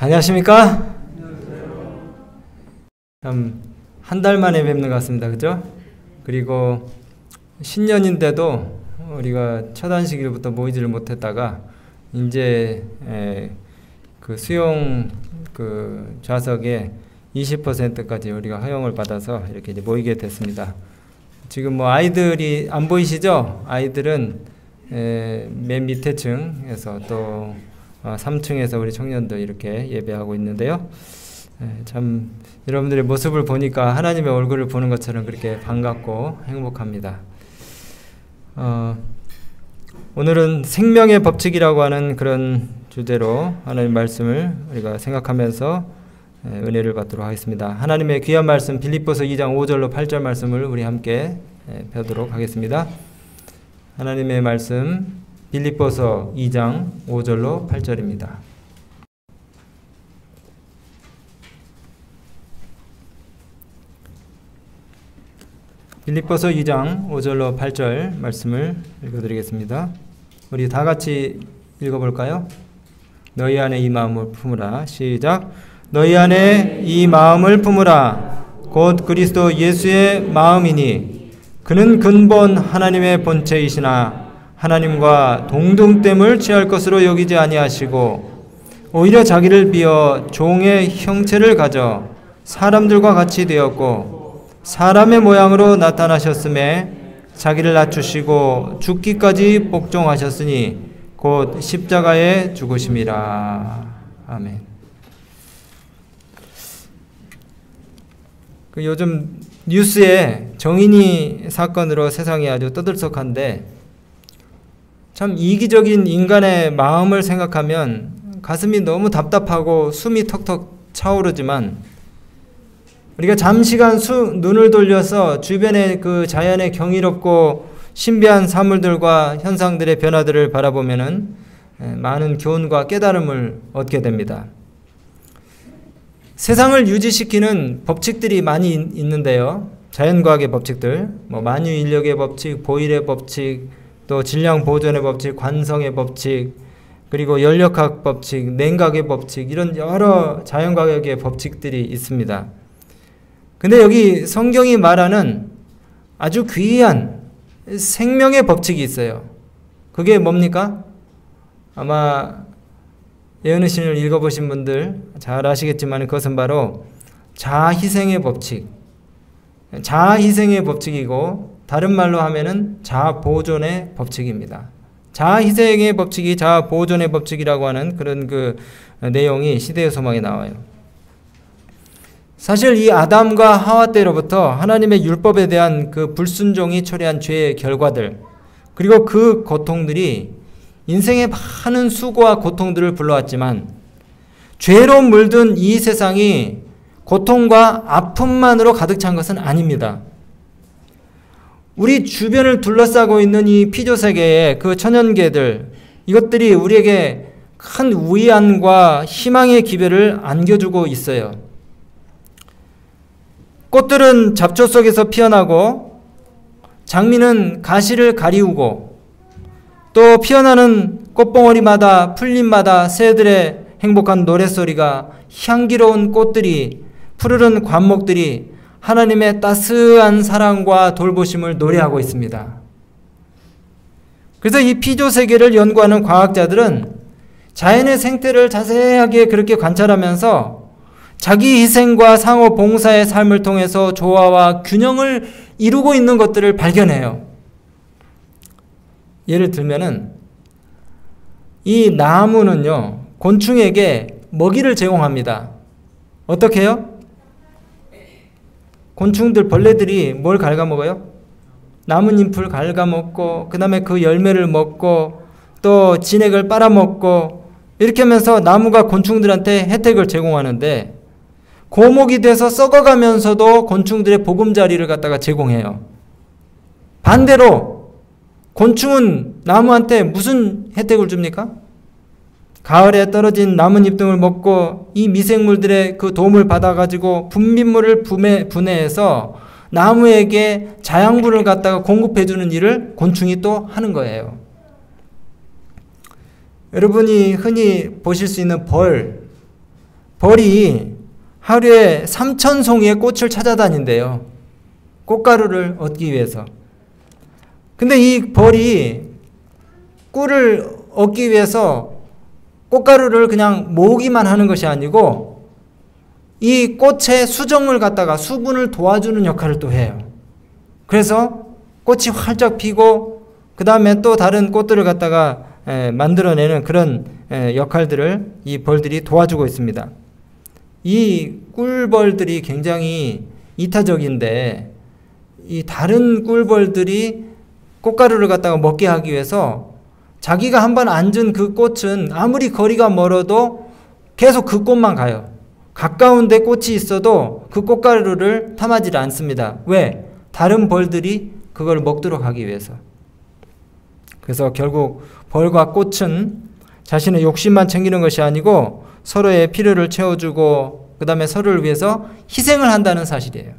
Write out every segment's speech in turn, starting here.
안녕하십니까? 한 달 만에 뵙는 것 같습니다. 그죠? 그리고 신년인데도 우리가 첫 안식일부터 모이지를 못했다가 이제 그 수용 그 좌석에 20%까지 우리가 허용을 받아서 이렇게 이제 모이게 됐습니다. 지금 뭐 아이들이 안 보이시죠? 아이들은 맨 밑에 층에서 또 3층에서 우리 청년들 이렇게 예배하고 있는데요. 참 여러분들의 모습을 보니까 하나님의 얼굴을 보는 것처럼 그렇게 반갑고 행복합니다. 오늘은 생명의 법칙이라고 하는 그런 주제로 하나님 말씀을 우리가 생각하면서 은혜를 받도록 하겠습니다. 하나님의 귀한 말씀 빌립보서 2장 5절로 8절 말씀을 우리 함께 펴도록 하겠습니다. 하나님의 말씀 빌립보서 2장 5절로 8절입니다. 빌립보서 2장 5절로 8절 말씀을 읽어드리겠습니다. 우리 다 같이 읽어볼까요? 너희 안에 이 마음을 품으라. 시작. 너희 안에 이 마음을 품으라. 곧 그리스도 예수의 마음이니 그는 근본 하나님의 본체이시나 하나님과 동등됨을 취할 것으로 여기지 아니하시고 오히려 자기를 비어 종의 형체를 가져 사람들과 같이 되었고 사람의 모양으로 나타나셨음에 자기를 낮추시고 죽기까지 복종하셨으니 곧 십자가에 죽으심이라. 아멘. 요즘 뉴스에 정인이 사건으로 세상이 아주 떠들썩한데 참 이기적인 인간의 마음을 생각하면 가슴이 너무 답답하고 숨이 턱턱 차오르지만 우리가 잠시간 눈을 돌려서 주변의 그 자연의 경이롭고 신비한 사물들과 현상들의 변화들을 바라보면은 많은 교훈과 깨달음을 얻게 됩니다. 세상을 유지시키는 법칙들이 많이 있는데요. 자연과학의 법칙들, 만유인력의 법칙, 보일의 법칙, 또 질량 보존의 법칙, 관성의 법칙, 그리고 연력학 법칙, 냉각의 법칙, 이런 여러 자연과학의 법칙들이 있습니다. 근데 여기 성경이 말하는 아주 귀한 생명의 법칙이 있어요. 그게 뭡니까? 아마 예언의 신을 읽어보신 분들 잘 아시겠지만 그것은 바로 자아희생의 법칙. 자아희생의 법칙이고 다른 말로 하면은 자아보존의 법칙입니다. 자아희생의 법칙이 자아보존의 법칙이라고 하는 그런 그 내용이 시대의 소망에 나와요. 사실 이 아담과 하와 때로부터 하나님의 율법에 대한 그 불순종이 초래한 죄의 결과들, 그리고 그 고통들이 인생의 많은 수고와 고통들을 불러왔지만 죄로 물든 이 세상이 고통과 아픔만으로 가득 찬 것은 아닙니다. 우리 주변을 둘러싸고 있는 이 피조세계의 그 천연계들, 이것들이 우리에게 큰 위안과 희망의 기별을 안겨주고 있어요. 꽃들은 잡초 속에서 피어나고 장미는 가시를 가리우고 또 피어나는 꽃봉오리마다 풀잎마다 새들의 행복한 노랫소리가 향기로운 꽃들이 푸르른 관목들이 하나님의 따스한 사랑과 돌보심을 노래하고 있습니다. 그래서 이 피조세계를 연구하는 과학자들은 자연의 생태를 자세하게 그렇게 관찰하면서 자기 희생과 상호 봉사의 삶을 통해서 조화와 균형을 이루고 있는 것들을 발견해요. 예를 들면은 이 나무는요, 곤충에게 먹이를 제공합니다. 어떻게 해요? 곤충들, 벌레들이 뭘 갉아먹어요? 나뭇잎을 갉아먹고 그 다음에 그 열매를 먹고 또 진액을 빨아먹고 이렇게 하면서 나무가 곤충들한테 혜택을 제공하는데 고목이 돼서 썩어가면서도 곤충들의 보금자리를 갖다가 제공해요. 반대로 곤충은 나무한테 무슨 혜택을 줍니까? 가을에 떨어진 나뭇잎 등을 먹고 이 미생물들의 그 도움을 받아가지고 분비물을 분해해서 나무에게 자양분을 갖다가 공급해주는 일을 곤충이 또 하는 거예요. 여러분이 흔히 보실 수 있는 벌, 벌이 하루에 3,000송이의 꽃을 찾아다닌대요. 꽃가루를 얻기 위해서. 근데 이 벌이 꿀을 얻기 위해서 꽃가루를 그냥 모으기만 하는 것이 아니고 이 꽃의 수정을 갖다가 수분을 도와주는 역할을 또 해요. 그래서 꽃이 활짝 피고 그 다음에 또 다른 꽃들을 갖다가 만들어내는 그런 역할들을 이 벌들이 도와주고 있습니다. 이 꿀벌들이 굉장히 이타적인데 이 다른 꿀벌들이 꽃가루를 갖다가 먹게 하기 위해서 자기가 한번 앉은 그 꽃은 아무리 거리가 멀어도 계속 그 꽃만 가요. 가까운 데 꽃이 있어도 그 꽃가루를 탐하지 않습니다. 왜? 다른 벌들이 그걸 먹도록 하기 위해서. 그래서 결국 벌과 꽃은 자신의 욕심만 챙기는 것이 아니고 서로의 필요를 채워주고 그 다음에 서로를 위해서 희생을 한다는 사실이에요.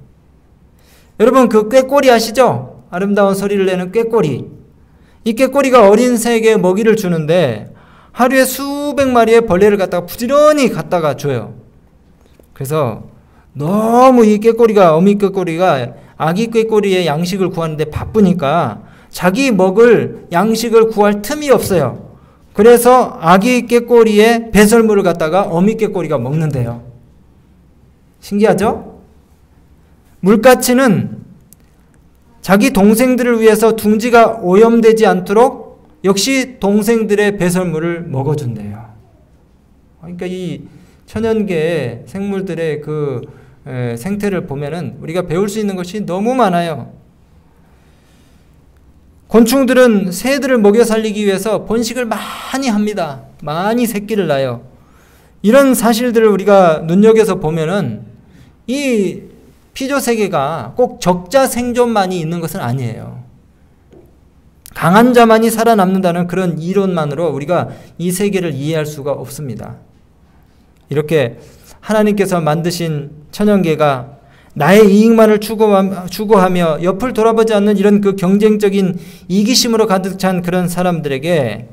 여러분 그 꾀꼬리 아시죠? 아름다운 소리를 내는 꾀꼬리. 이 꾀꼬리가 어린 새에게 먹이를 주는데 하루에 수백 마리의 벌레를 갖다가 부지런히 갖다가 줘요. 그래서 너무 이 꾀꼬리가 어미 꾀꼬리가 아기 꾀꼬리의 양식을 구하는데 바쁘니까 자기 먹을 양식을 구할 틈이 없어요. 그래서 아기 꾀꼬리의 배설물을 갖다가 어미 꾀꼬리가 먹는데요. 신기하죠? 물가치는 자기 동생들을 위해서 둥지가 오염되지 않도록 역시 동생들의 배설물을 먹어준대요. 그러니까 이 천연계 생물들의 그 생태를 보면은 우리가 배울 수 있는 것이 너무 많아요. 곤충들은 새들을 먹여 살리기 위해서 번식을 많이 합니다. 많이 새끼를 낳아요. 이런 사실들을 우리가 눈여겨서 보면은 이 피조세계가 꼭 적자 생존만이 있는 것은 아니에요. 강한 자만이 살아남는다는 그런 이론만으로 우리가 이 세계를 이해할 수가 없습니다. 이렇게 하나님께서 만드신 천연계가 나의 이익만을 추구하며 옆을 돌아보지 않는 이런 그 경쟁적인 이기심으로 가득 찬 그런 사람들에게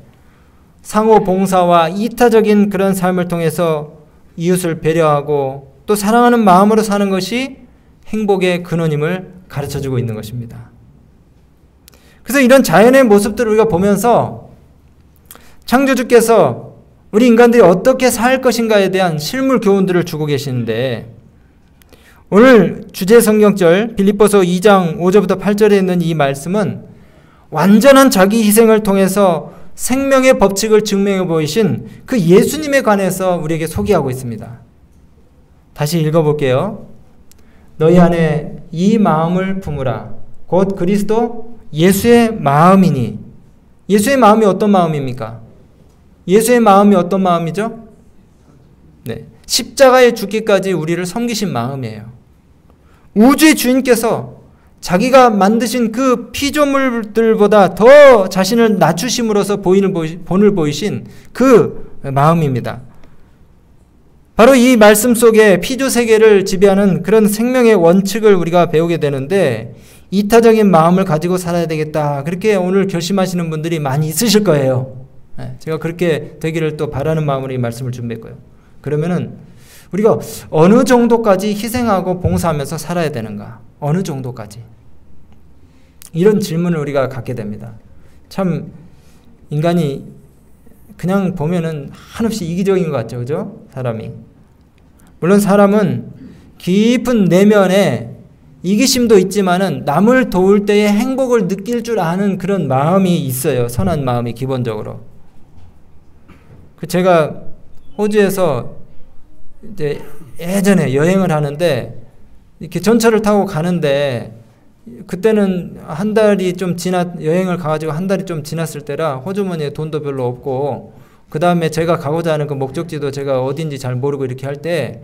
상호 봉사와 이타적인 그런 삶을 통해서 이웃을 배려하고 또 사랑하는 마음으로 사는 것이 행복의 근원임을 가르쳐주고 있는 것입니다. 그래서 이런 자연의 모습들을 우리가 보면서 창조주께서 우리 인간들이 어떻게 살 것인가에 대한 실물 교훈들을 주고 계시는데 오늘 주제 성경절 빌립보서 2장 5절부터 8절에 있는 이 말씀은 완전한 자기 희생을 통해서 생명의 법칙을 증명해 보이신 그 예수님에 관해서 우리에게 소개하고 있습니다. 다시 읽어볼게요. 너희 안에 이 마음을 품으라. 곧 그리스도 예수의 마음이니. 예수의 마음이 어떤 마음입니까? 예수의 마음이 어떤 마음이죠? 네, 십자가에 죽기까지 우리를 섬기신 마음이에요. 우주의 주인께서 자기가 만드신 그 피조물들보다 더 자신을 낮추심으로써 본을 보이신 그 마음입니다. 바로 이 말씀 속에 피조세계를 지배하는 그런 생명의 원칙을 우리가 배우게 되는데 이타적인 마음을 가지고 살아야 되겠다. 그렇게 오늘 결심하시는 분들이 많이 있으실 거예요. 제가 그렇게 되기를 또 바라는 마음으로 이 말씀을 준비했고요. 그러면은 우리가 어느 정도까지 희생하고 봉사하면서 살아야 되는가? 어느 정도까지? 이런 질문을 우리가 갖게 됩니다. 참 인간이 그냥 보면은 한없이 이기적인 것 같죠, 그죠? 사람이. 물론 사람은 깊은 내면에 이기심도 있지만은 남을 도울 때의 행복을 느낄 줄 아는 그런 마음이 있어요. 선한 마음이 기본적으로. 제가 호주에서 이제 예전에 여행을 하는데 이렇게 전철을 타고 가는데 그때는 한 달이 좀 여행을 가가지고 한 달이 좀 지났을 때라 호주머니에 돈도 별로 없고 그 다음에 제가 가고자 하는 그 목적지도 제가 어딘지 잘 모르고 이렇게 할 때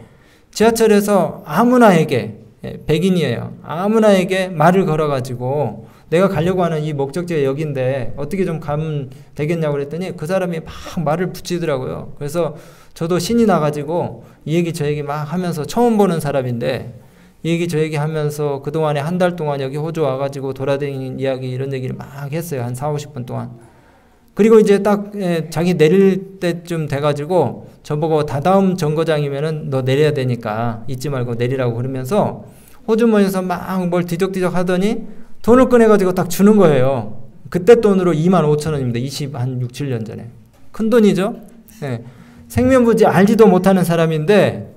지하철에서 아무나에게 백인이에요. 아무나에게 말을 걸어가지고 내가 가려고 하는 이 목적지가 여긴데 어떻게 좀 가면 되겠냐고 그랬더니 그 사람이 막 말을 붙이더라고요. 그래서 저도 신이 나가지고 이 얘기 저 얘기 막 하면서 처음 보는 사람인데 이 얘기 저 얘기 하면서 그동안에 한 달 동안 여기 호주 와가지고 돌아다니는 이야기 이런 얘기를 막 했어요. 한 40, 50분 동안. 그리고 이제 딱 자기 내릴 때쯤 돼가지고 저보고 다다음 정거장이면은 너 내려야 되니까 잊지 말고 내리라고 그러면서 호주머니에서 막 뭘 뒤적뒤적 하더니 돈을 꺼내가지고 딱 주는 거예요. 그때 돈으로 25,000원입니다. 한 6, 7년 전에. 큰 돈이죠? 예. 생면부지 알지도 못하는 사람인데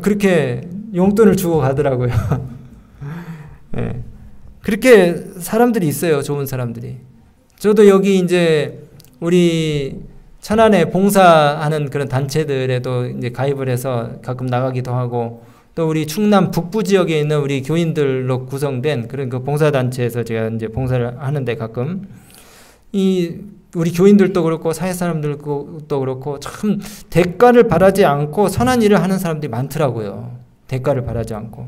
그렇게 용돈을 주고 가더라고요. 예. 그렇게 사람들이 있어요. 좋은 사람들이. 저도 여기 이제 우리 천안에 봉사하는 그런 단체들에도 이제 가입을 해서 가끔 나가기도 하고 또 우리 충남 북부 지역에 있는 우리 교인들로 구성된 그런 그 봉사단체에서 제가 이제 봉사를 하는데 가끔 우리 교인들도 그렇고 사회 사람들도 그렇고 참 대가를 바라지 않고 선한 일을 하는 사람들이 많더라고요. 대가를 바라지 않고.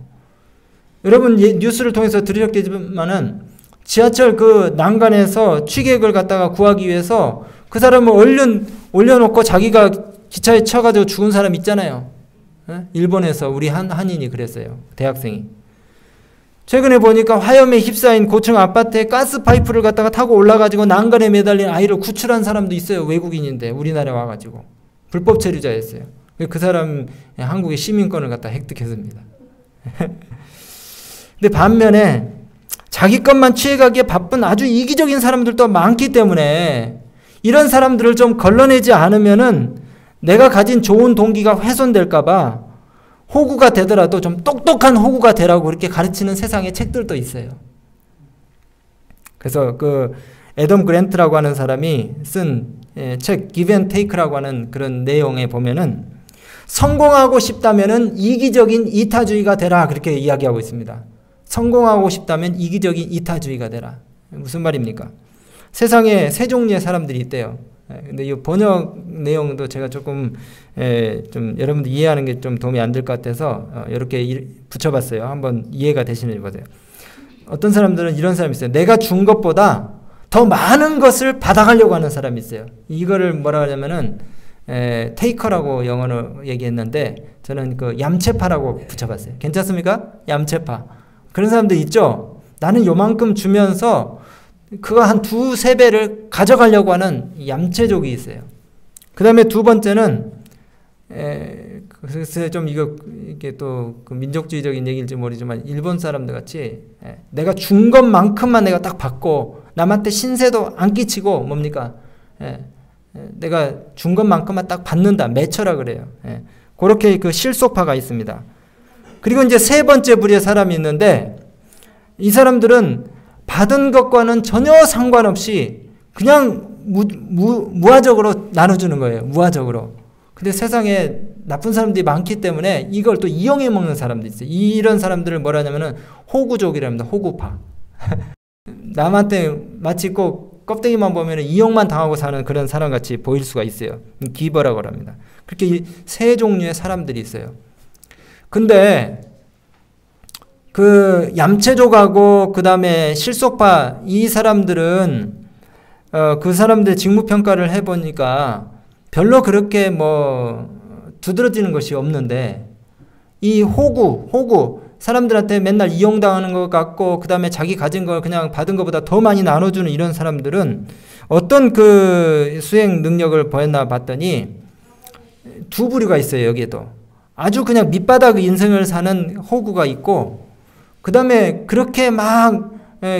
여러분 뉴스를 통해서 들으셨겠지만은 지하철 그 난간에서 취객을 갖다가 구하기 위해서 그 사람을 얼른 올려놓고 자기가 기차에 쳐가지고 죽은 사람 있잖아요. 일본에서 우리 한인이 그랬어요. 대학생이. 최근에 보니까 화염에 휩싸인 고층 아파트에 가스 파이프를 갖다가 타고 올라가지고 난간에 매달린 아이를 구출한 사람도 있어요. 외국인인데 우리나라에 와가지고 불법 체류자였어요. 그 사람 한국의 시민권을 갖다 획득했습니다. 근데 반면에 자기 것만 취해가기에 바쁜 아주 이기적인 사람들도 많기 때문에 이런 사람들을 좀 걸러내지 않으면은 내가 가진 좋은 동기가 훼손될까봐 호구가 되더라도 좀 똑똑한 호구가 되라고 그렇게 가르치는 세상의 책들도 있어요. 그래서 그 애덤 그랜트라고 하는 사람이 쓴 책 Give and Take라고 하는 그런 내용에 보면은 성공하고 싶다면은 이기적인 이타주의가 되라 그렇게 이야기하고 있습니다. 성공하고 싶다면 이기적인 이타주의가 되라. 무슨 말입니까? 세상에 세 종류의 사람들이 있대요. 근데 이 번역 내용도 제가 조금 좀 여러분들 이해하는 게 좀 도움이 안 될 것 같아서 이렇게 붙여봤어요. 한번 이해가 되시는지 보세요. 어떤 사람들은 이런 사람이 있어요. 내가 준 것보다 더 많은 것을 받아가려고 하는 사람이 있어요. 이거를 뭐라 하냐면은 테이커라고 영어로 얘기했는데 저는 그 얌체파라고 붙여봤어요. 괜찮습니까? 얌체파. 그런 사람들 있죠? 나는 요만큼 주면서 그거 한 2-3배를 가져가려고 하는 얌체족이 있어요. 그 다음에 두 번째는, 그래서 좀 이게 또 그 민족주의적인 얘기일지 모르지만 일본 사람들 같이 내가 준 것만큼만 내가 딱 받고 남한테 신세도 안 끼치고 뭡니까? 내가 준 것만큼만 딱 받는다. 매처라 그래요. 그렇게 그 실속파가 있습니다. 그리고 이제 세 번째 부류의 사람이 있는데 이 사람들은 받은 것과는 전혀 상관없이 그냥 무화적으로 나눠주는 거예요. 무화적으로. 근데 세상에 나쁜 사람들이 많기 때문에 이걸 또 이용해 먹는 사람들이 있어요. 이런 사람들을 뭐라 하냐면은 호구족이랍니다. 호구파. 남한테 마치 꼭 껍데기만 보면 이용만 당하고 사는 그런 사람같이 보일 수가 있어요. 기버라고 합니다. 그렇게 세 종류의 사람들이 있어요. 근데 그 얌체족하고 그 다음에 실속파 이 사람들은 그 사람들 직무평가를 해보니까 별로 그렇게 뭐 두드러지는 것이 없는데 이 호구 사람들한테 맨날 이용당하는 것 같고 그 다음에 자기 가진 걸 그냥 받은 것보다 더 많이 나눠주는 이런 사람들은 어떤 그 수행 능력을 보였나 봤더니 두 부류가 있어요. 여기에도 아주 그냥 밑바닥 인생을 사는 호구가 있고 그 다음에 그렇게 막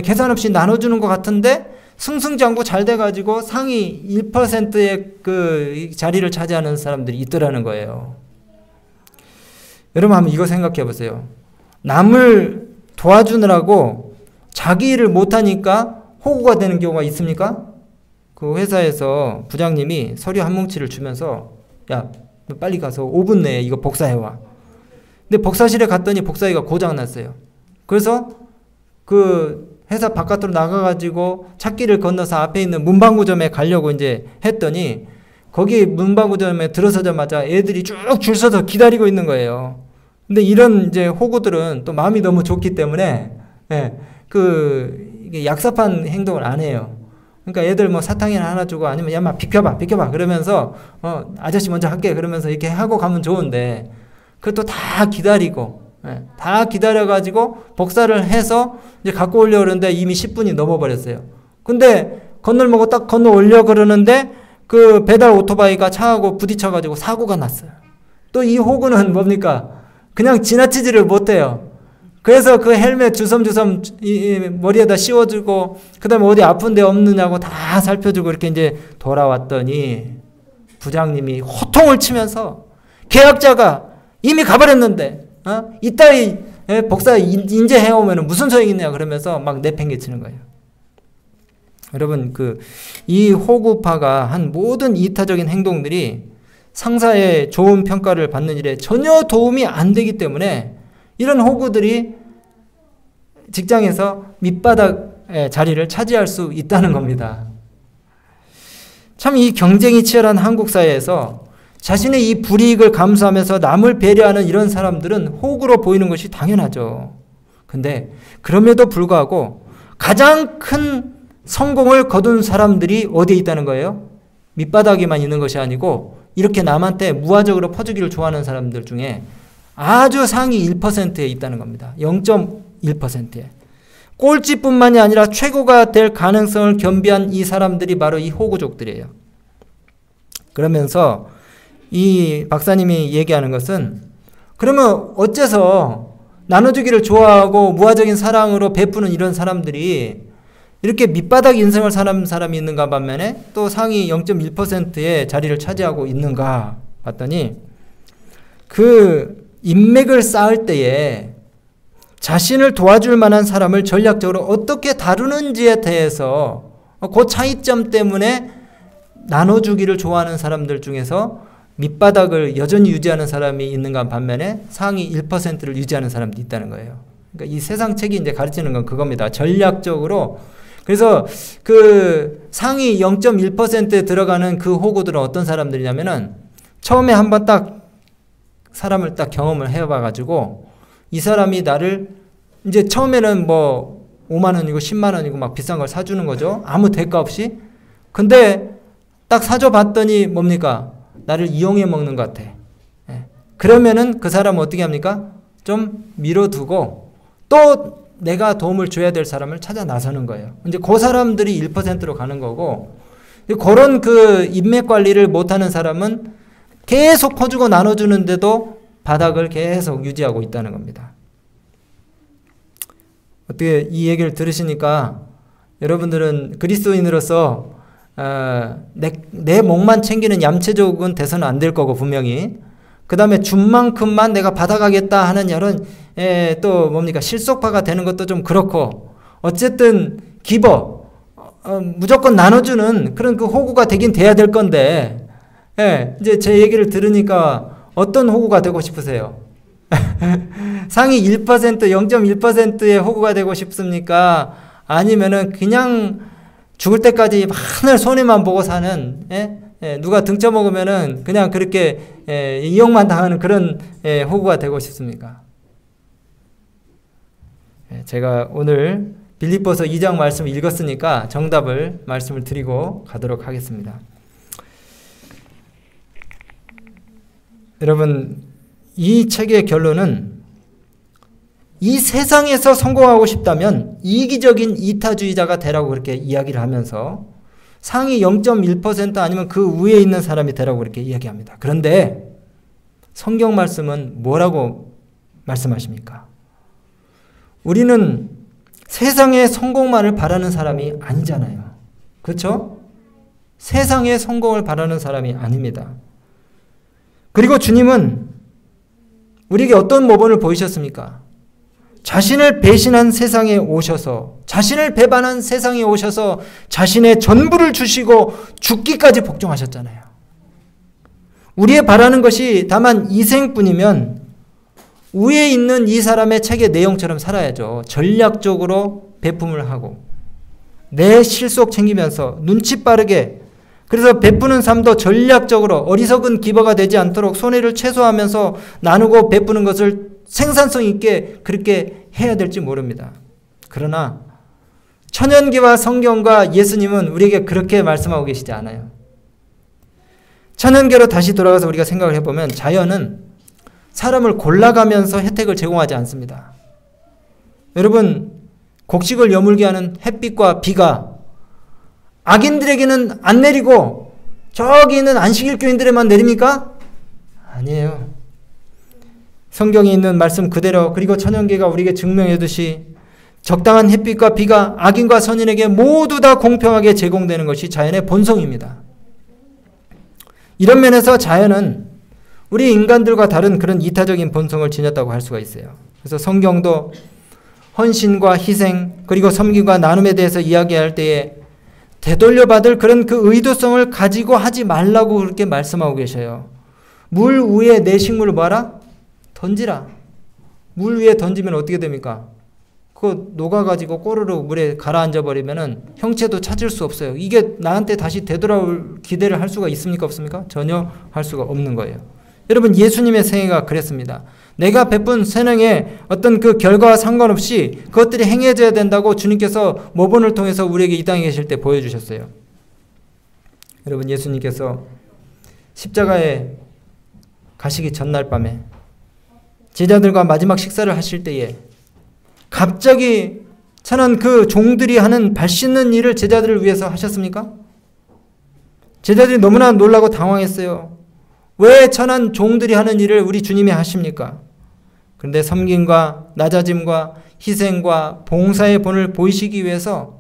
계산 없이 나눠주는 것 같은데 승승장구 잘 돼가지고 상위 1%의 그 자리를 차지하는 사람들이 있더라는 거예요. 여러분 한번 이거 생각해 보세요. 남을 도와주느라고 자기 일을 못하니까 호구가 되는 경우가 있습니까? 그 회사에서 부장님이 서류 한 뭉치를 주면서 야, 너 빨리 가서 5분 내에 이거 복사해와. 근데 복사실에 갔더니 복사기가 고장났어요. 그래서 그 회사 바깥으로 나가가지고 찾기를 건너서 앞에 있는 문방구점에 가려고 이제 했더니 거기 문방구점에 들어서자마자 애들이 쭉 줄 서서 기다리고 있는 거예요. 근데 이런 이제 호구들은 또 마음이 너무 좋기 때문에 이게 약삽한 행동을 안 해요. 그러니까 애들 뭐 사탕이나 하나 주고 아니면 야, 마 비켜봐 그러면서 아저씨 먼저 할게 그러면서 이렇게 하고 가면 좋은데 그것도 다 기다리고 다 기다려가지고 복사를 해서 이제 갖고 오려고 그러는데 이미 10분이 넘어버렸어요. 근데 건널 먹고 딱 건너 오려고 그러는데 그 배달 오토바이가 차하고 부딪혀가지고 사고가 났어요. 또 이 호구는 뭡니까? 그냥 지나치지를 못해요. 그래서 그 헬멧 주섬주섬 머리에다 씌워주고, 그 다음에 어디 아픈 데 없느냐고 다 살펴주고, 이렇게 이제 돌아왔더니, 부장님이 호통을 치면서, 계약자가 이미 가버렸는데, 이따위 복사 인제해오면 무슨 소용이 있냐, 그러면서 막 내팽개치는 거예요. 여러분, 이 호구파가 한 모든 이타적인 행동들이 상사의 좋은 평가를 받는 일에 전혀 도움이 안 되기 때문에 이런 호구들이 직장에서 밑바닥의 자리를 차지할 수 있다는 겁니다. 참 이 경쟁이 치열한 한국 사회에서 자신의 이 불이익을 감수하면서 남을 배려하는 이런 사람들은 호구로 보이는 것이 당연하죠. 근데 그럼에도 불구하고 가장 큰 성공을 거둔 사람들이 어디에 있다는 거예요? 밑바닥에만 있는 것이 아니고 이렇게 남한테 무화적으로 퍼주기를 좋아하는 사람들 중에 아주 상위 1%에 있다는 겁니다. 0.1%에. 꼴찌뿐만이 아니라 최고가 될 가능성을 겸비한 이 사람들이 바로 이 호구족들이에요. 그러면서 이 박사님이 얘기하는 것은, 그러면 어째서 나눠주기를 좋아하고 무화적인 사랑으로 베푸는 이런 사람들이 이렇게 밑바닥 인생을 사는 사람이 있는가 반면에 또 상위 0.1%의 자리를 차지하고 있는가 봤더니, 그 인맥을 쌓을 때에 자신을 도와줄 만한 사람을 전략적으로 어떻게 다루는지에 대해서 그 차이점 때문에 나눠주기를 좋아하는 사람들 중에서 밑바닥을 여전히 유지하는 사람이 있는가 반면에 상위 1%를 유지하는 사람도 있다는 거예요. 그러니까 이 세상 책이 이제 가르치는 건 그겁니다. 전략적으로. 그래서 그 상위 0.1%에 들어가는 그 호구들은 어떤 사람들이냐면은 처음에 한번 딱 사람을 딱 경험을 해봐가지고 이 사람이 나를 이제 처음에는 뭐 5만 원이고 10만 원이고 막 비싼 걸 사주는 거죠. 아무 대가 없이. 근데 딱 사줘 봤더니 뭡니까? 나를 이용해 먹는 것 같아. 그러면은 그 사람은 어떻게 합니까? 좀 밀어두고 또 내가 도움을 줘야 될 사람을 찾아 나서는 거예요. 이제 그 사람들이 1%로 가는 거고, 그런 그 인맥 관리를 못하는 사람은 계속 퍼주고 나눠주는데도 바닥을 계속 유지하고 있다는 겁니다. 어떻게 이 얘기를 들으시니까 여러분들은 그리스도인으로서 내 목만 챙기는 얌체족은 돼서는 안 될 거고 분명히, 그 다음에 준 만큼만 내가 받아가겠다 하는 이런 또 뭡니까 실속파가 되는 것도 좀 그렇고, 어쨌든 기버 무조건 나눠주는 그런 그 호구가 되긴 돼야 될 건데, 이제 제 얘기를 들으니까 어떤 호구가 되고 싶으세요? 상위 1%, 0.1%의 호구가 되고 싶습니까? 아니면은 그냥 죽을 때까지 하늘 손해만 보고 사는, 누가 등쳐먹으면은 그냥 그렇게 이용만 당하는 그런 호구가 되고 싶습니까? 제가 오늘 빌립보서 2장 말씀을 읽었으니까 정답을 말씀을 드리고 가도록 하겠습니다. 여러분, 이 책의 결론은 이 세상에서 성공하고 싶다면 이기적인 이타주의자가 되라고 그렇게 이야기를 하면서 상위 0.1% 아니면 그 위에 있는 사람이 되라고 그렇게 이야기합니다. 그런데 성경 말씀은 뭐라고 말씀하십니까? 우리는 세상의 성공만을 바라는 사람이 아니잖아요. 그렇죠? 세상의 성공을 바라는 사람이 아닙니다. 그리고 주님은 우리에게 어떤 모범을 보이셨습니까? 자신을 배신한 세상에 오셔서, 자신을 배반한 세상에 오셔서 자신의 전부를 주시고 죽기까지 복종하셨잖아요. 우리의 바라는 것이 다만 이 생뿐이면 위에 있는 이 사람의 책의 내용처럼 살아야죠. 전략적으로 배품을 하고 내 실속 챙기면서 눈치 빠르게, 그래서 베푸는 삶도 전략적으로 어리석은 기버가 되지 않도록 손해를 최소화하면서 나누고 베푸는 것을 생산성 있게 그렇게 해야 될지 모릅니다. 그러나 천연기와 성경과 예수님은 우리에게 그렇게 말씀하고 계시지 않아요. 천연계로 다시 돌아가서 우리가 생각을 해보면 자연은 사람을 골라가면서 혜택을 제공하지 않습니다. 여러분, 곡식을 여물게 하는 햇빛과 비가 악인들에게는 안 내리고 저기 있는 안식일 교인들에만 내립니까? 아니에요. 성경에 있는 말씀 그대로, 그리고 천연계가 우리에게 증명해 두시 적당한 햇빛과 비가 악인과 선인에게 모두 다 공평하게 제공되는 것이 자연의 본성입니다. 이런 면에서 자연은 우리 인간들과 다른 그런 이타적인 본성을 지녔다고 할 수가 있어요. 그래서 성경도 헌신과 희생 그리고 섬김과 나눔에 대해서 이야기할 때에 되돌려 받을 그런 그 의도성을 가지고 하지 말라고 그렇게 말씀하고 계셔요. 물 위에 내 식물을 뭐하라? 던지라. 물 위에 던지면 어떻게 됩니까? 그거 녹아가지고 꼬르륵 물에 가라앉아 버리면은 형체도 찾을 수 없어요. 이게 나한테 다시 되돌아올 기대를 할 수가 있습니까? 없습니까? 전혀 할 수가 없는 거예요. 여러분, 예수님의 생애가 그랬습니다. 내가 베푼 선행의 어떤 그 결과와 상관없이 그것들이 행해져야 된다고 주님께서 모본을 통해서 우리에게 이 땅에 계실 때 보여주셨어요. 여러분, 예수님께서 십자가에 가시기 전날 밤에 제자들과 마지막 식사를 하실 때에 갑자기 천한 그 종들이 하는 발 씻는 일을 제자들을 위해서 하셨습니까? 제자들이 너무나 놀라고 당황했어요. 왜 천한 종들이 하는 일을 우리 주님이 하십니까? 그런데 섬김과 낮아짐과 희생과 봉사의 본을 보이시기 위해서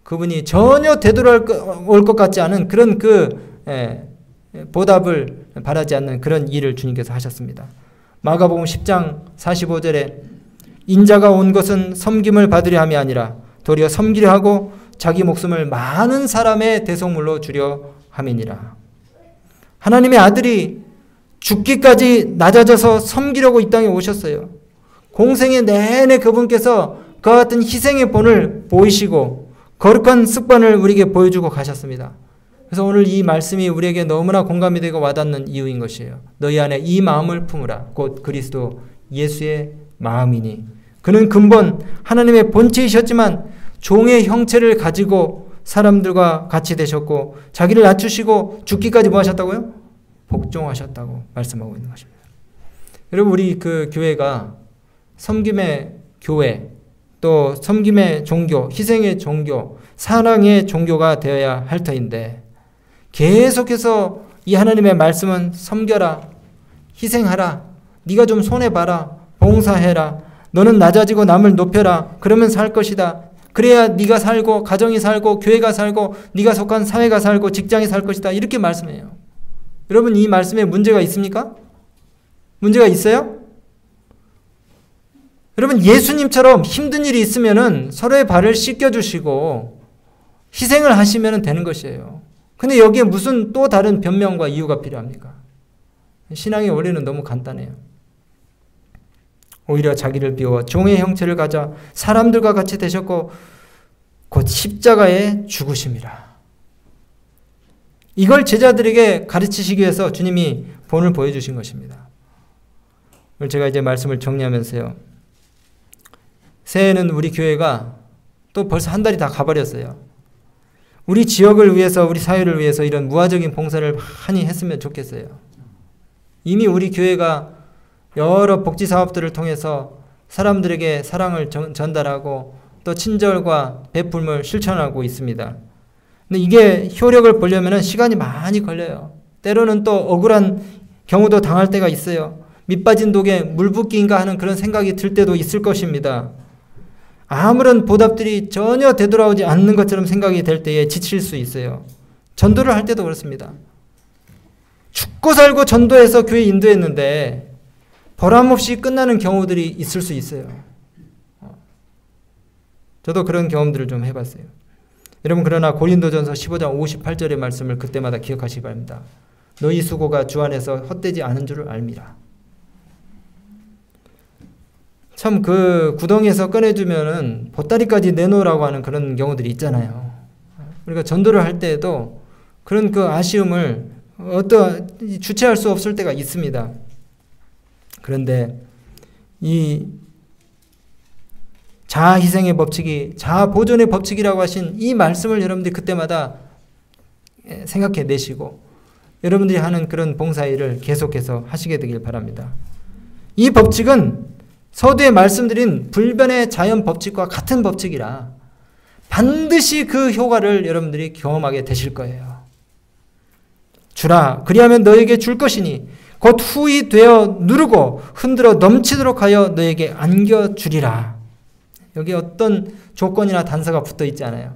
그분이 전혀 되돌아올 것 같지 않은 그런 보답을 바라지 않는 그런 일을 주님께서 하셨습니다. 마가복음 10장 45절에 인자가 온 것은 섬김을 받으려 함이 아니라 도리어 섬기려 하고 자기 목숨을 많은 사람의 대속물로 주려 함이니라. 하나님의 아들이 죽기까지 낮아져서 섬기려고 이 땅에 오셨어요. 공생의 내내 그분께서 그와 같은 희생의 본을 보이시고 거룩한 습관을 우리에게 보여주고 가셨습니다. 그래서 오늘 이 말씀이 우리에게 너무나 공감이 되고 와닿는 이유인 것이에요. 너희 안에 이 마음을 품으라. 곧 그리스도 예수의 마음이니. 그는 근본 하나님의 본체이셨지만 종의 형체를 가지고 사람들과 같이 되셨고 자기를 낮추시고 죽기까지 뭐 하셨다고요? 복종하셨다고 말씀하고 있는 것입니다. 여러분, 우리 그 교회가 섬김의 교회, 또 섬김의 종교, 희생의 종교, 사랑의 종교가 되어야 할 터인데 계속해서 이 하나님의 말씀은 섬겨라, 희생하라, 네가 좀 손해봐라, 봉사해라, 너는 낮아지고 남을 높여라, 그러면 살 것이다. 그래야 네가 살고 가정이 살고 교회가 살고 네가 속한 사회가 살고 직장이 살 것이다. 이렇게 말씀해요. 여러분, 이 말씀에 문제가 있습니까? 문제가 있어요? 여러분, 예수님처럼 힘든 일이 있으면은 서로의 발을 씻겨주시고 희생을 하시면 되는 것이에요. 근데 여기에 무슨 또 다른 변명과 이유가 필요합니까? 신앙의 원리는 너무 간단해요. 오히려 자기를 비워 종의 형체를 가져 사람들과 같이 되셨고 곧 십자가에 죽으심이라. 이걸 제자들에게 가르치시기 위해서 주님이 본을 보여주신 것입니다. 오늘 제가 이제 말씀을 정리하면서요. 새해에는 우리 교회가 또 벌써 한 달이 다 가버렸어요. 우리 지역을 위해서, 우리 사회를 위해서 이런 무화적인 봉사를 많이 했으면 좋겠어요. 이미 우리 교회가 여러 복지 사업들을 통해서 사람들에게 사랑을 전달하고 또 친절과 베풀음을 실천하고 있습니다. 근데 이게 효력을 보려면 시간이 많이 걸려요. 때로는 또 억울한 경우도 당할 때가 있어요. 밑빠진 독에 물 붓기인가 하는 그런 생각이 들 때도 있을 것입니다. 아무런 보답들이 전혀 되돌아오지 않는 것처럼 생각이 될 때에 지칠 수 있어요. 전도를 할 때도 그렇습니다. 죽고 살고 전도해서 교회 인도했는데 보람없이 끝나는 경우들이 있을 수 있어요. 저도 그런 경험들을 좀 해봤어요. 여러분, 그러나 고린도전서 15장 58절의 말씀을 그때마다 기억하시기 바랍니다. 너희 수고가 주 안에서 헛되지 않은 줄을 알미라. 참 그 구덩이에서 꺼내주면은 보따리까지 내놓으라고 하는 그런 경우들이 있잖아요. 우리가 전도를 할 때에도 그런 그 아쉬움을 주체할 수 없을 때가 있습니다. 그런데 이 자아 희생의 법칙이 자아 보존의 법칙이라고 하신 이 말씀을 여러분들이 그때마다 생각해 내시고 여러분들이 하는 그런 봉사일을 계속해서 하시게 되길 바랍니다. 이 법칙은 서두에 말씀드린 불변의 자연 법칙과 같은 법칙이라 반드시 그 효과를 여러분들이 경험하게 되실 거예요. 주라. 그리하면 너에게 줄 것이니 곧 후히 되어 누르고 흔들어 넘치도록 하여 너에게 안겨주리라. 여기 어떤 조건이나 단서가 붙어 있지 않아요.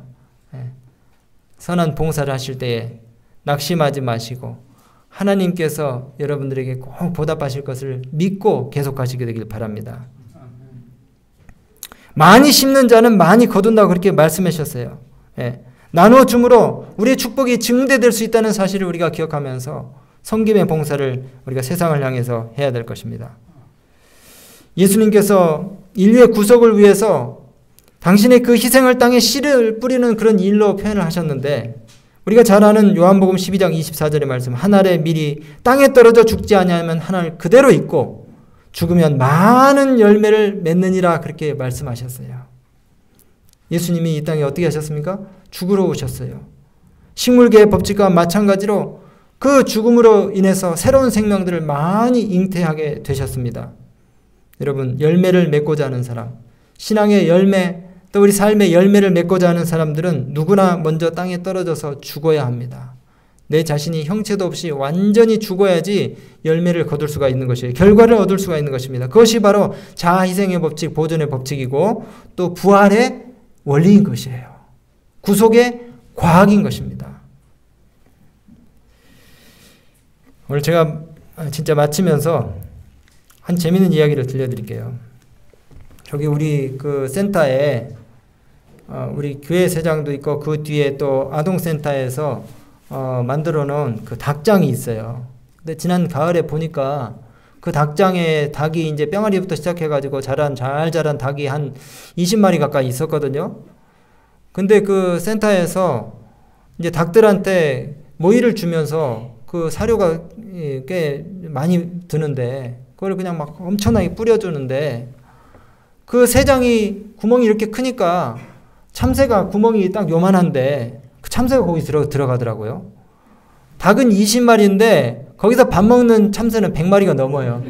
선한 봉사를 하실 때에 낙심하지 마시고 하나님께서 여러분들에게 꼭 보답하실 것을 믿고 계속하시게 되길 바랍니다. 많이 심는 자는 많이 거둔다고 그렇게 말씀하셨어요. 나누어 줌으로 우리의 축복이 증대될 수 있다는 사실을 우리가 기억하면서 섬김의 봉사를 우리가 세상을 향해서 해야 될 것입니다. 예수님께서 인류의 구속을 위해서 당신의 그 희생을 땅에 씨를 뿌리는 그런 일로 표현을 하셨는데 우리가 잘 아는 요한복음 12장 24절의 말씀 한 알의 밀이 땅에 떨어져 죽지 아니하면 한 알 그대로 있고 죽으면 많은 열매를 맺느니라 그렇게 말씀하셨어요. 예수님이 이 땅에 어떻게 하셨습니까? 죽으러 오셨어요. 식물계의 법칙과 마찬가지로 그 죽음으로 인해서 새로운 생명들을 많이 잉태하게 되셨습니다. 여러분 열매를 맺고자 하는 사람, 신앙의 열매, 또 우리 삶의 열매를 맺고자 하는 사람들은 누구나 먼저 땅에 떨어져서 죽어야 합니다. 내 자신이 형체도 없이 완전히 죽어야지 열매를 거둘 수가 있는 것이에요. 결과를 얻을 수가 있는 것입니다. 그것이 바로 자아희생의 법칙, 보존의 법칙이고 또 부활의 원리인 것이에요. 구속의 과학인 것입니다. 오늘 제가 진짜 마치면서 한 재미있는 이야기를 들려드릴게요. 저기 우리 그 센터에 우리 교회 세장도 있고 그 뒤에 또 아동센터에서 만들어 놓은 그 닭장이 있어요. 근데 지난 가을에 보니까 그 닭장에 닭이 이제 뿅아리부터 시작해가지고 잘 자란 닭이 한 20마리 가까이 있었거든요. 근데 그 센터에서 이제 닭들한테 모이를 주면서 그 사료가 꽤 많이 드는데 그걸 그냥 막 엄청나게 뿌려주는데 그 새장이 구멍이 이렇게 크니까 참새가 구멍이 딱 요만한데 그 참새가 거기 들어가더라고요. 닭은 20마리인데 거기서 밥 먹는 참새는 100마리가 넘어요.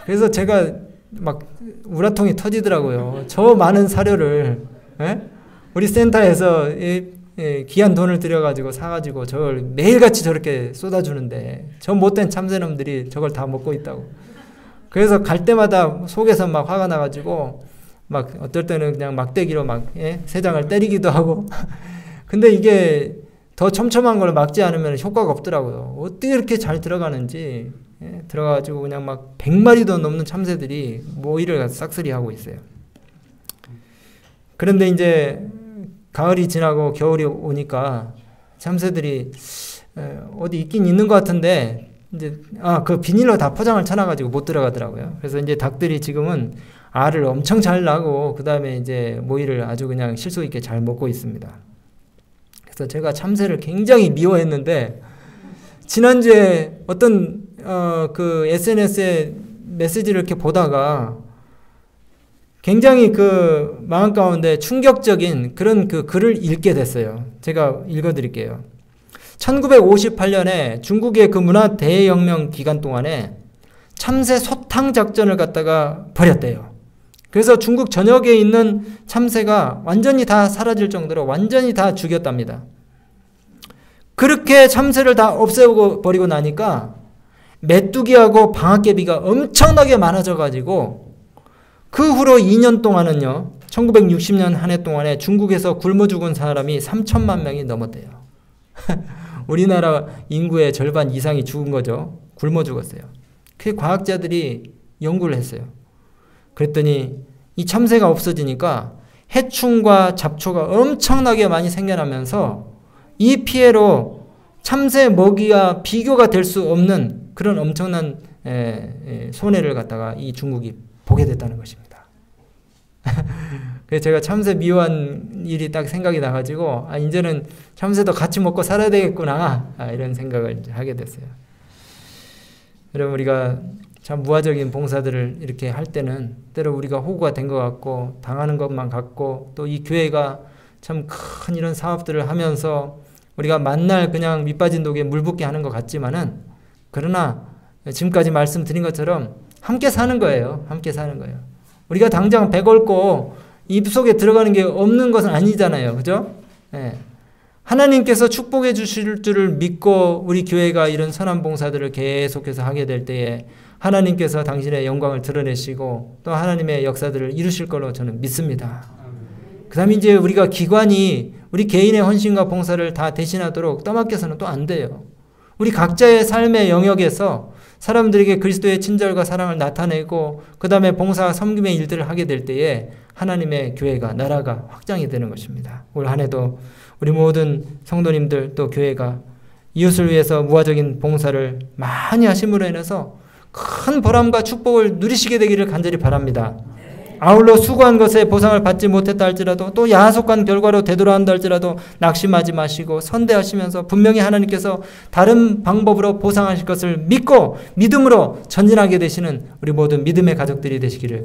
그래서 제가 막 우라통이 터지더라고요. 저 많은 사료를 우리 센터에서 귀한 돈을 들여가지고 사가지고 저걸 매일같이 저렇게 쏟아주는데 저 못된 참새놈들이 저걸 다 먹고 있다고. 그래서 갈 때마다 속에서 막 화가 나가지고 막 어떨 때는 그냥 막대기로 막 새장을 때리기도 하고 근데 이게 더 촘촘한 걸 막지 않으면 효과가 없더라고요. 어떻게 이렇게 잘 들어가는지 들어가가지고 그냥 막 100마리도 넘는 참새들이 모이를 싹쓸이하고 있어요. 그런데 이제 가을이 지나고 겨울이 오니까 참새들이 어디 있긴 있는 것 같은데 이제 그 비닐로 다 포장을 쳐놔가지고 못 들어가더라고요. 그래서 이제 닭들이 지금은 알을 엄청 잘 나고 그 다음에 이제 모이를 아주 그냥 실속 있게 잘 먹고 있습니다. 그래서 제가 참새를 굉장히 미워했는데 지난주에 어떤 그 SNS에 메시지를 이렇게 보다가 굉장히 그 마음 가운데 충격적인 그런 그 글을 읽게 됐어요. 제가 읽어드릴게요. 1958년에 중국의 그 문화 대혁명 기간 동안에 참새 소탕 작전을 갖다가 벌였대요. 그래서 중국 전역에 있는 참새가 완전히 다 사라질 정도로 완전히 다 죽였답니다. 그렇게 참새를 다 없애버리고 나니까 메뚜기하고 방앗개비가 엄청나게 많아져가지고 그 후로 2년 동안은요, 1960년 한 해 동안에 중국에서 굶어 죽은 사람이 3천만 명이 넘었대요. 우리나라 인구의 절반 이상이 죽은 거죠. 굶어 죽었어요. 그 과학자들이 연구를 했어요. 그랬더니 이 참새가 없어지니까 해충과 잡초가 엄청나게 많이 생겨나면서 이 피해로 참새 먹이와 비교가 될 수 없는 그런 엄청난 손해를 갖다가 이 중국이 보게 됐다는 것입니다. 그래서 제가 참새 미워한 일이 딱 생각이 나가지고 이제는 참새도 같이 먹고 살아야 되겠구나 이런 생각을 하게 됐어요. 여러분 우리가 참 무화적인 봉사들을 이렇게 할 때는 때로 우리가 호구가 된 것 같고 당하는 것만 같고 또 이 교회가 참 큰 이런 사업들을 하면서 우리가 만날 그냥 밑빠진 독에 물 붓게 하는 것 같지만은 그러나 지금까지 말씀드린 것처럼 함께 사는 거예요. 함께 사는 거예요. 우리가 당장 배 걸고 입속에 들어가는 게 없는 것은 아니잖아요. 그죠? 예. 하나님께서 축복해 주실 줄을 믿고 우리 교회가 이런 선한 봉사들을 계속해서 하게 될 때에 하나님께서 당신의 영광을 드러내시고 또 하나님의 역사들을 이루실 걸로 저는 믿습니다. 그 다음에 이제 우리가 기관이 우리 개인의 헌신과 봉사를 다 대신하도록 떠맡겨서는 또 안 돼요. 우리 각자의 삶의 영역에서 사람들에게 그리스도의 친절과 사랑을 나타내고 그 다음에 봉사와 섬김의 일들을 하게 될 때에 하나님의 교회가, 나라가 확장이 되는 것입니다. 올 한 해도 우리 모든 성도님들 또 교회가 이웃을 위해서 무화적인 봉사를 많이 하심으로 인해서 큰 보람과 축복을 누리시게 되기를 간절히 바랍니다. 아울러 수고한 것에 보상을 받지 못했다 할지라도 또 야속한 결과로 되돌아간다 할지라도 낙심하지 마시고 선대하시면서 분명히 하나님께서 다른 방법으로 보상하실 것을 믿고 믿음으로 전진하게 되시는 우리 모든 믿음의 가족들이 되시기를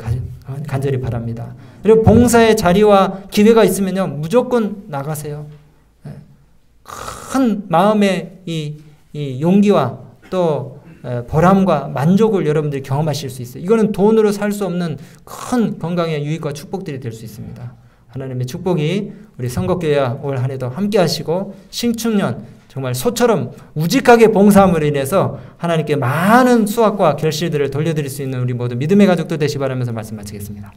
간절히 바랍니다. 그리고 봉사의 자리와 기회가 있으면요 무조건 나가세요. 큰 마음의 이 용기와 또 보람과 만족을 여러분들이 경험하실 수 있어요. 이거는 돈으로 살 수 없는 큰 건강의 유익과 축복들이 될 수 있습니다. 하나님의 축복이 우리 성곡교회와 올 한 해도 함께 하시고 신축년 정말 소처럼 우직하게 봉사함으로 인해서 하나님께 많은 수확과 결실들을 돌려드릴 수 있는 우리 모두 믿음의 가족도 되시 바라면서 말씀 마치겠습니다.